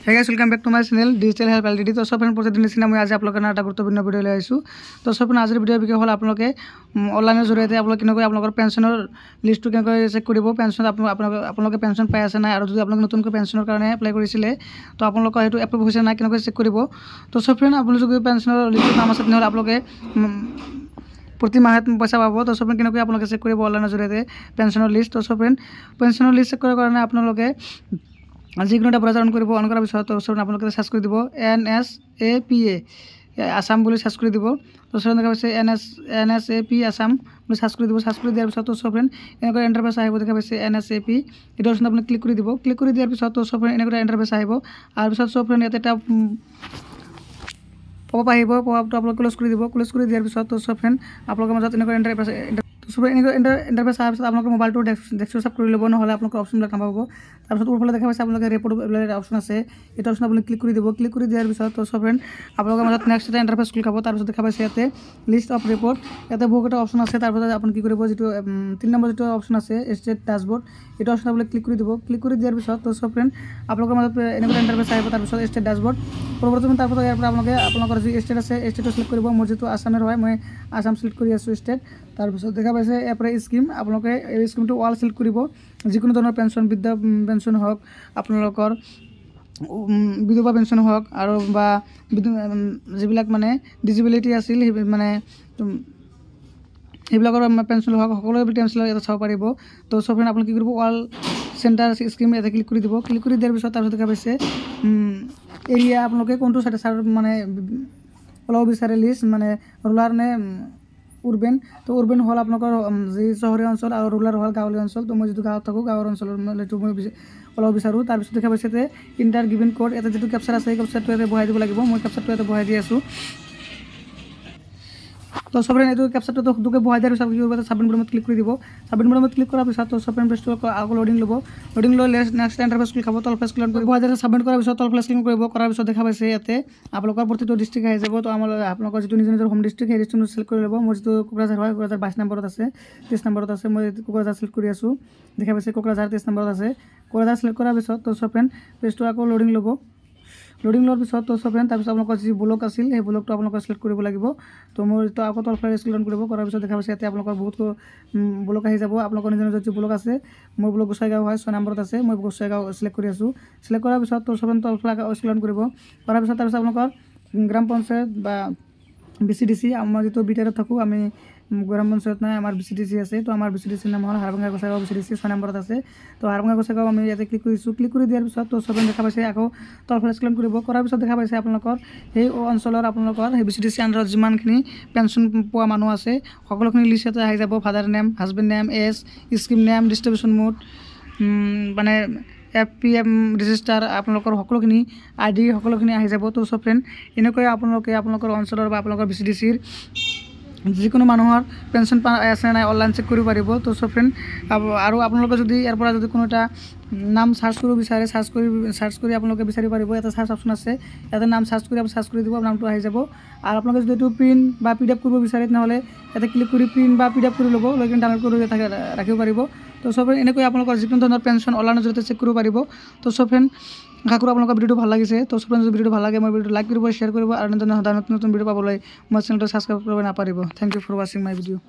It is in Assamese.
Hey guys, welcome back to my channel Digital Help LTD। तो सब प्रतिदिन निचिना मैं आज आपलोक এটা গুৰুত্বপূৰ্ণ ভিডিও লৈ আহিছো। তো সব আজিৰ ভিডিও বিষয় হল আপোনালোকে অনলাইনৰ জৰিয়তে আপোনালোক কিনকৈ আপোনালোকৰ পেনশনৰ লিষ্টটো কিনকৈ চেক কৰিব, পেনশন আপোনালোকে পেনশন পাই আছে নাই, আৰু যদি আপোনালোক নতুনকৈ পেনশনৰ কাৰণে এপ্লাই কৰিছিলে তো আপোনালোকৰ হেতু এপ্ৰুভ হৈছে নাই কিনকৈ চেক কৰিব। তো সব আপোনালোক যদি পেনশনৰ লিষ্টত নাম আছে তেনেহলে আপোনালোকে प्रति माह पैसा पाब। तो सब किनকৈ আপোনালোকে চেক কৰিব অনলাইনৰ জৰিয়তে পেনশনৰ লিষ্ট। তো সব পেনশনৰ লিষ্ট চেক কৰাৰ কাৰণে আপোনালোকে যিকোনো এটা ব্ৰাউজাৰ অন কৰিব, অন কৰাৰ পিছত ওচৰত আপোনালোকে সাৰ্চ কৰি দিব NSAPA আসাম বুলি সাৰ্চ কৰি দিব। তো ওচৰত দেখা পাইছে NSAP আসাম বুলি সাৰ্চ কৰি দিব। সাৰ্চ কৰি দিয়াৰ পিছত তো সব এনেকৈ ইণ্টাৰফেচ আহিব, দেখা পাইছে NSAP এটা অপশ্যন আপুনি ক্লিক কৰি দিব। ক্লিক কৰি দিয়াৰ পিছত তো সব এনেকৈ ইণ্টাৰফেচ আহিব। আৰু পিছত সব ইয়াতে এটা পপ আহিব, পপটো আপোনালোকে ক্লোজ কৰি দিব। ক্লোজ কৰি দিয়াৰ পিছত তো সব আপোনালোকৰ মাজত এনেকৈ ইণ্টাৰফেচ সব এনেকৈ ইণ্টাৰফেচ অহাৰ পিছত আপোনালোকৰ মোবাইলটো ডেস্কটপ কৰি ল'ব, নহ'লে আপোনালোকৰ অপশ্যনবিলাক নাপাব। তাৰপিছত ওপৰফালে দেখা পাইছে আপোনালোকে ৰিপৰ্ট অপশ্যন আছে, এইটো অপশ্যন আপুনি ক্লিক কৰি দিব। ক্লিক কৰি দিয়াৰ পিছত তো সব আপোনালোকৰ মাজত নেক্সট এটা ইণ্টাৰফেচ খোল খাব। তাৰপিছত দেখা পাইছে ইয়াতে লিষ্ট অফ ৰিপৰ্ট, ইয়াতে বহুকেইটা অপশ্যন আছে। তাৰপিছত আপুনি কি কৰিব, যিটো 3 নম্বৰ যিটো অপশ্যন আছে ষ্টেট ড্যাশবোৰ্ড, এইটো অপশ্যন আপুনি ক্লিক কৰি দিব। ক্লিক কৰি দিয়াৰ পিছত তো সব আপোনালোকৰ মাজত এনেকুৱা ইণ্টাৰফেচ আহিব। তাৰপিছত ষ্টেট ড্যাশবোৰ্ড পৰৱৰ্তী তাৰপিছত ইয়াৰ পৰা আপোনালোকৰ যি ষ্টেট আছে ষ্টেটটো সিলেক্ট কৰিব। মোৰ যিটো আসামৰ হয় মই আসাম সিলেক্ট কৰি আছোঁ ষ্টেট। তাৰপিছত দেখা পাইছে ইয়াৰ পৰা স্কিম, আপোনালোকে এই স্কিমটো অল সিলেক্ট কৰিব। যিকোনো ধৰণৰ পেনশন, বৃদ্ধা পেনশন হওক, আপোনালোকৰ বিধৱা পেনশন হওক, আৰু বা যিবিলাক মানে ডিজেবিলিটি আছিল মানে সেইবিলাকৰ পেনশন হওক, সকলো পেনশন ইয়াতে চাব পাৰিব। তো সব আপোনালোকে কি কৰিব, অল চেণ্টাৰ স্কিম ইয়াতে ক্লিক কৰি দিব। ক্লিক কৰি দিয়াৰ পিছত তাৰপিছত দেখা পাইছে এৰিয়া, আপোনালোকে কোনটো চাইডে মানে ওলাব বিচাৰে লিষ্ট, মানে ৰুলাৰ নে উৰ্বেন। তো উৰ্বেন হ'ল আপোনালোকৰ যি চহৰীয়া অঞ্চল, আৰু ৰুলাৰ হ'ল গাঁৱলীয়া অঞ্চল। তো মই যিটো গাঁৱত থাকোঁ, গাঁৱৰ অঞ্চলৰ এইটো মই ওলাব বিচাৰোঁ। তাৰপিছত দেখা পাইছে যে ইণ্টাৰ গিভেন কোড, ইয়াতে যিটো কেপচাৰ আছে সেই কেপচাৰটো ইয়াতে বহাই দিব লাগিব। মই কেপচাৰটো ইয়াতে বহাই দি আছোঁ। তো সব এইটো কেপচাৰটো দুকে বহাই দিয়াৰ পিছত কি কৰিব, সাবমিট বাটনত ক্লিক কৰি দিব। সাবমিট বাটনত ক্লিক কৰাৰ পিছত তো সব পেজটো আকৌ লোডিং ল'ব। লোডিং লৈ নেক্সট ইণ্টাৰফেচ ক্লিক খাব, তলফালে স্ক্ৰল কৰি বহাই দিয়াৰ সাবমিট কৰাৰ পিছত তলফালে স্ক্ৰল কৰিব। কৰাৰ পিছত দেখা পাইছে ইয়াতে আপোনালোকৰ প্ৰতিটো ডিষ্ট্ৰিক্ট আহি যাব। তো আপোনালোকৰ যিটো নিজৰ হোম ডিষ্ট্ৰিক্ট সেই ডিষ্ট্ৰিক্টটো সিলেক্ট কৰি ল'ব। মোৰ যিটো কোকৰাঝাৰ হয়, কোকৰাঝাৰ 22 নম্বৰত আছে, 23 নম্বৰত আছে, মই কোকৰাঝাৰ সিলেক্ট কৰি আছোঁ। দেখা পাইছে কোকৰাঝাৰ 23 নম্বৰত আছে। কোকৰাঝাৰ সিলেক্ট কৰাৰ পিছত তো সব পেজটো আকৌ লোডিং ল'ব। লোডিং লোৱাৰ পিছত তো সব তাৰপিছত আপোনালোকৰ যি ব্লক আছিল সেই ব্লকটো আপোনালোকে সিলেক্ট কৰিব লাগিব। তো মোৰ এইটো আকৌ তলফালে স্ক্ৰল কৰিব। কৰাৰ পিছত দেখা পাইছে ইয়াতে আপোনালোকৰ বহুত ব্লক আহি যাব। আপোনালোকৰ নিজৰ নিজৰ যি ব্লক আছে, মোৰ ব্লক গোসাইগাঁও হয়, 6 নম্বৰত আছে, মই গোসাইগাঁও সিলেক্ট কৰি আছোঁ। সিলেক্ট কৰাৰ পিছত তো সব তলফালে স্ক্ৰল কৰিব। কৰাৰ পিছত তাৰপিছত আপোনালোকৰ গ্ৰাম পঞ্চায়ত বা BCDC, আমাৰ যিটো বিটাৰত থাকোঁ আমি, গ্ৰাম পঞ্চায়ত নাই, আমাৰ BCDC আছে। তো আমাৰ BCDC নাম হ'ল হাৰভঙা গোসাইগাঁও BCDC, 6 নম্বৰত আছে। তো হাৰভঙা গোসাইগাঁও আমি ইয়াতে ক্লিক কৰিছোঁ। ক্লিক কৰি দিয়াৰ পিছত তো সব দেখা পাইছে আকৌ তলফালে স্ক্ৰল কৰিব। কৰাৰ পিছত দেখা পাইছে আপোনালোকৰ সেই অঞ্চলৰ আপোনালোকৰ সেই BCDC আণ্ডাৰত যিমানখিনি পেনশন পোৱা মানুহ আছে সকলোখিনি লিষ্ট ইয়াতে আহি যাব। Father name, husband name, age, scheme name, distribution mode, মানে FPM ৰেজিষ্টাৰ, আপোনালোকৰ সকলোখিনি ID সকলোখিনি আহি যাব। তো সব এনেকৈ আপোনালোকে আপোনালোকৰ অঞ্চলৰ বা আপোনালোকৰ BCDCৰ যিকোনো মানুহৰ পেনশন আছে নাই অনলাইন চেক কৰিব পাৰিব। তো সব আৰু আপোনালোকে যদি ইয়াৰ পৰা যদি কোনো এটা নাম সাৰ্চ কৰিব বিচাৰে, সাৰ্চ কৰি আপোনালোকে বিচাৰিব পাৰিব। এটা সাৰ্চ অপশ্যন আছে, ইয়াতে নাম সাৰ্চ কৰি দিব, নামটো আহি যাব। আৰু আপোনালোকে যদি এইটো প্ৰিণ্ট বা PDF কৰিব বিচাৰে তেনেহ'লে ইয়াতে ক্লিক কৰি প্ৰিণ্ট বা PDF কৰি ল'ব, লৈ কিনে ডাউনলোড কৰি ৰাখিব পাৰিব। তো সব এনেকৈ আপোনালোকৰ যিকোনো ধৰণৰ পেনশন অনলাইনৰ জৰিয়তে চেক কৰিব পাৰিব। তো সব আশা কৰোঁ আপোনালোকৰ ভিডিঅ'টো ভাল লাগিছে। তো সব যদি ভিডিঅ'টো ভাল লাগে মই ভিডিঅ'টো লাইক কৰিব, শ্বেয়াৰ কৰিব, আৰু নতুন ভিডিঅ' পাবলৈ মোৰ চেনেলটো ছাবস্ক্ৰাইব কৰিব নাপাহৰিব। থেংক ইউ ফৰ ৱাচিং মাই ভিডিঅ'।